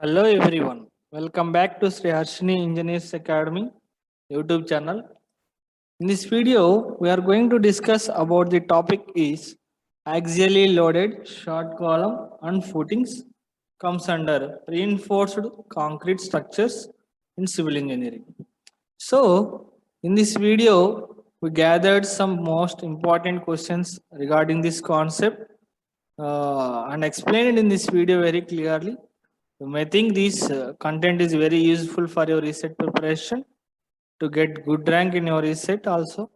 Hello everyone, welcome back to Sri Harshini Engineers Academy YouTube channel. In this video, we are going to discuss about the topic is axially loaded short column and footings comes under reinforced concrete structures in civil engineering. So, in this video, we gathered some most important questions regarding this concept and explained it in this video very clearly. You may think this content is very useful for your research preparation to get good rank in your research also.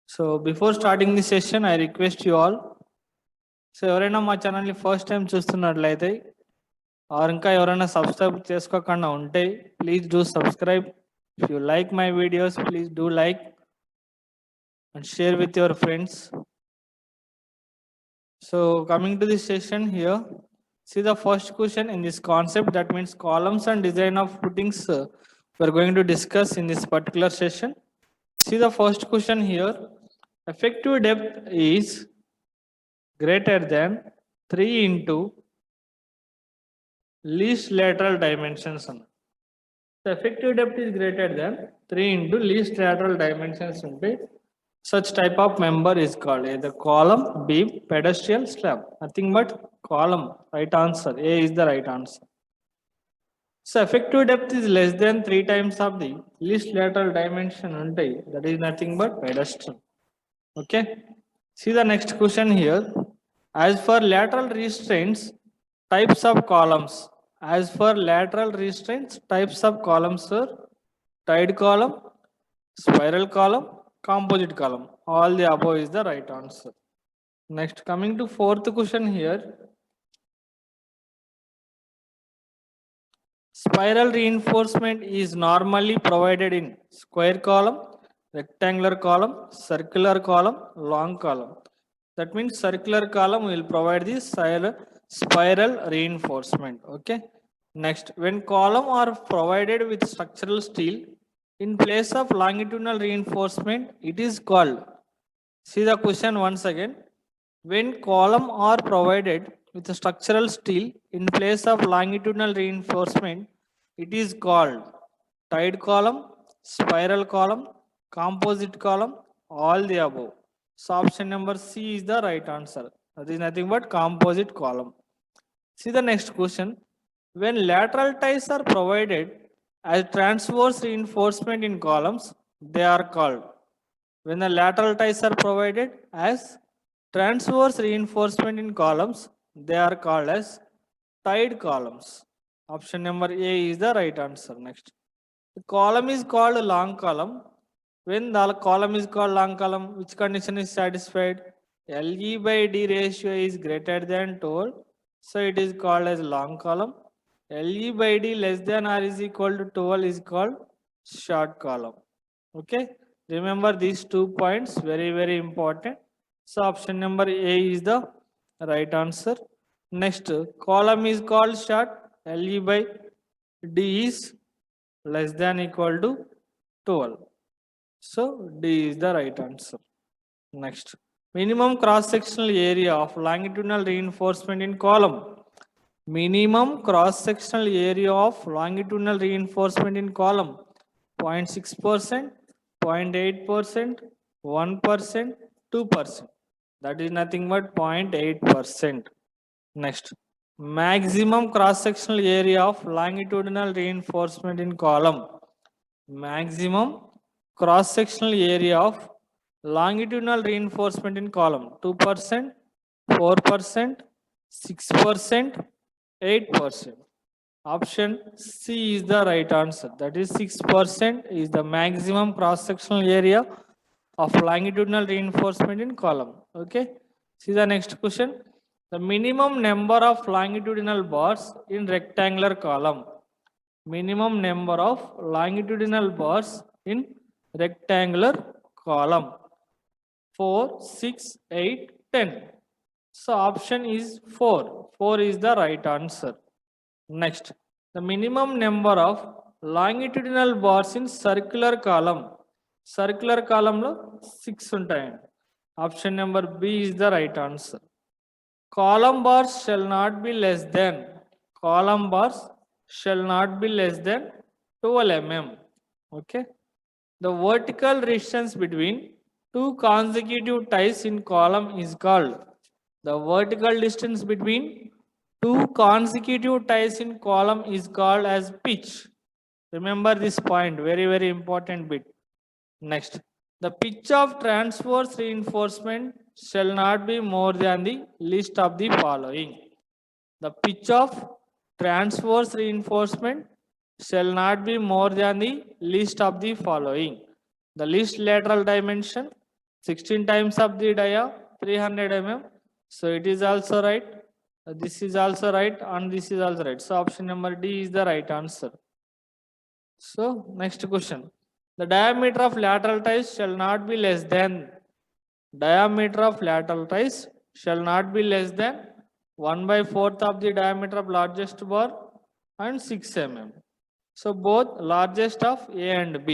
So before starting the session, I request you all. So ఎవరైనా మా ఛానల్ని first time చూస్తున్నట్లయితే are ఇంకా ఎవరైనా subscribe చేసుకోకుండా ఉంటే please do subscribe. If you like my videos please do like and share with your friends. So coming to this session here, see the first question in this concept, that means columns and design of footings we are going to discuss in this particular session. See the first question here, effective depth is greater than 3 into least lateral dimensions. The effective depth is greater than 3 into least lateral dimensions. Such type of member is called either column, beam, pedestal, slab. Nothing but column. Right answer. A is the right answer. So effective depth is less than 3 times of the least lateral dimension. That is nothing but pedestal. Okay. See the next question here. As for lateral restraints, types of columns. As for lateral restraints, types of columns are tied column, spiral column, composite column. All the above is the right answer. Next, coming to fourth question here. Spiral reinforcement is normally provided in square column, rectangular column, circular column, long column. That means circular column will provide this spiral reinforcement. Okay. Next, when column are provided with structural steel, in place of longitudinal reinforcement, it is called. See the question once again. When column are provided with a structural steel in place of longitudinal reinforcement, it is called tied column, spiral column, composite column, all the above. So option number C is the right answer. That is nothing but composite column. See the next question. When lateral ties are provided as transverse reinforcement in columns, they are called. When the lateral ties are provided as transverse reinforcement in columns, they are called as tied columns. Option number A is the right answer. Next, the column is called long column. When the column is called long column, which condition is satisfied? LE by D ratio is greater than 12, so it is called as long column. LE by D less than or is equal to 12 is called short column. Okay, remember these 2 points, very important. So option number A is the right answer. Next, column is called short, LE by D is less than equal to 12. So D is the right answer. Next, minimum cross-sectional area of longitudinal reinforcement in column. Minimum cross-sectional area of longitudinal reinforcement in column 0.6%, 0.8%, 1%, 2%. That is nothing but 0.8%. Next, maximum cross-sectional area of longitudinal reinforcement in column. Maximum cross-sectional area of longitudinal reinforcement in column 2%, 4%, 6%, 8%. Option C is the right answer. That is 6% is the maximum cross-sectional area of longitudinal reinforcement in column. Okay. See the next question. The minimum number of longitudinal bars in rectangular column. Minimum number of longitudinal bars in rectangular column 4, 6, 8, 10. So option is 4. 4 is the right answer. Next, the minimum number of longitudinal bars in circular column. Circular column lo 6 ఉంటాయండి. Option number B is the right answer. Column bars shall not be less than. Column bars shall not be less than 12 mm. Okay. The vertical distance between two consecutive ties in column is called. The vertical distance between two consecutive ties in column is called as pitch. Remember this point, very, very important bit. Next, the pitch of transverse reinforcement shall not be more than the least of the following. The pitch of transverse reinforcement shall not be more than the least of the following. The least lateral dimension 16 times of the dia 300 mm. So it is also right. This is also right and this is also right. So option number D is the right answer. So next question. The diameter of lateral ties shall not be less than diameter of lateral ties shall not be less than 1/4 of the diameter of largest bar and 6 mm. So both largest of A and B.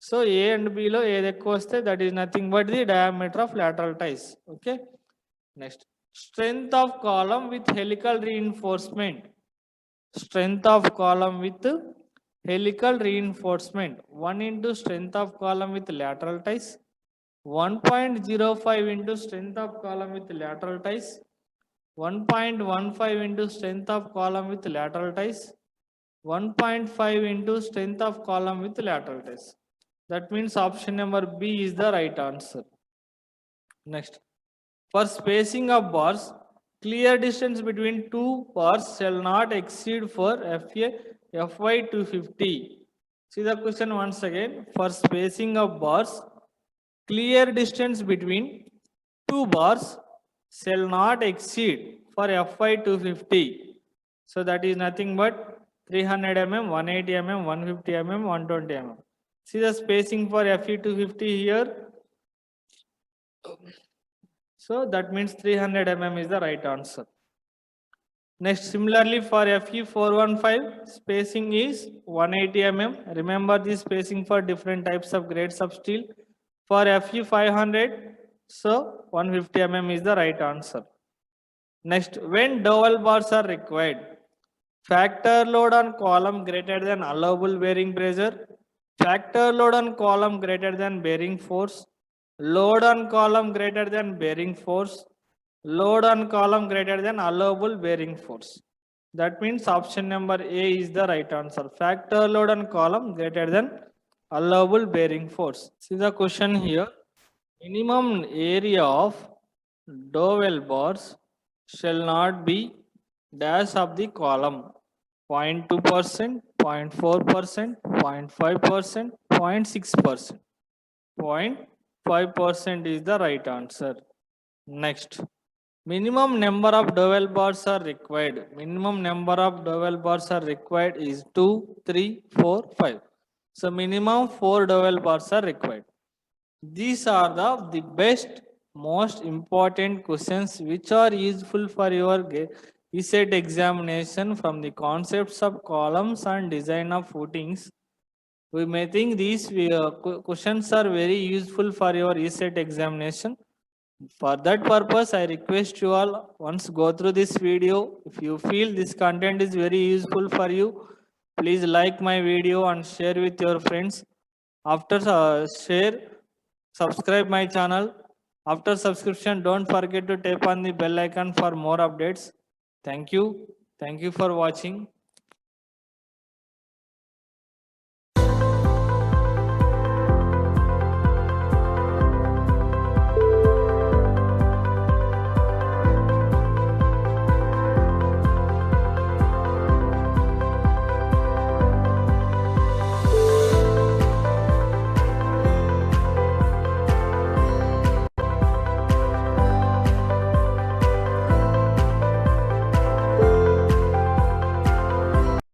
So A and B lo ఏది ఎక్కువ వస్తే that is nothing but the diameter of lateral ties. Okay. Next, strength of column with helical reinforcement. Strength of column with helical reinforcement 1 into strength of column with lateral ties, 1.05 into strength of column with lateral ties, 1.15 into strength of column with lateral ties, 1.5 into strength of column with lateral ties. That means option number B is the right answer. Next, for spacing of bars, clear distance between two bars shall not exceed for FY 250. See the question once again. For spacing of bars, clear distance between two bars shall not exceed for FY 250. So that is nothing but 300 mm, 180 mm, 150 mm, 120 mm. See the spacing for FE 250 here. So that means 300 mm is the right answer. Next, similarly for FE 415, spacing is 180 mm. Remember this spacing for different types of grades of steel. For FE 500, so 150 mm is the right answer. Next, when dowel bars are required, factor load on column greater than allowable bearing pressure, factor load on column greater than bearing force, load on column greater than bearing force, load on column greater than allowable bearing force. That means option number A is the right answer. Factor load on column greater than allowable bearing force. See the question here. Minimum area of dowel bars shall not be dash of the column 0.2%, 0.4%, 0.5%, 0.6%. 0.5% is the right answer. Next, minimum number of dowel bars are required. Minimum number of dowel bars are required is 2, 3, 4, 5. So minimum 4 dowel bars are required. These are the best, most important questions which are useful for your ESET examination from the concepts of columns and design of footings. We may think these questions are very useful for your ESET examination. For that purpose, I request you all once go through this video. If you feel this content is very useful for you, please like my video and share with your friends. After share, subscribe my channel. After subscription, don't forget to tap on the bell icon for more updates. Thank you. Thank you for watching.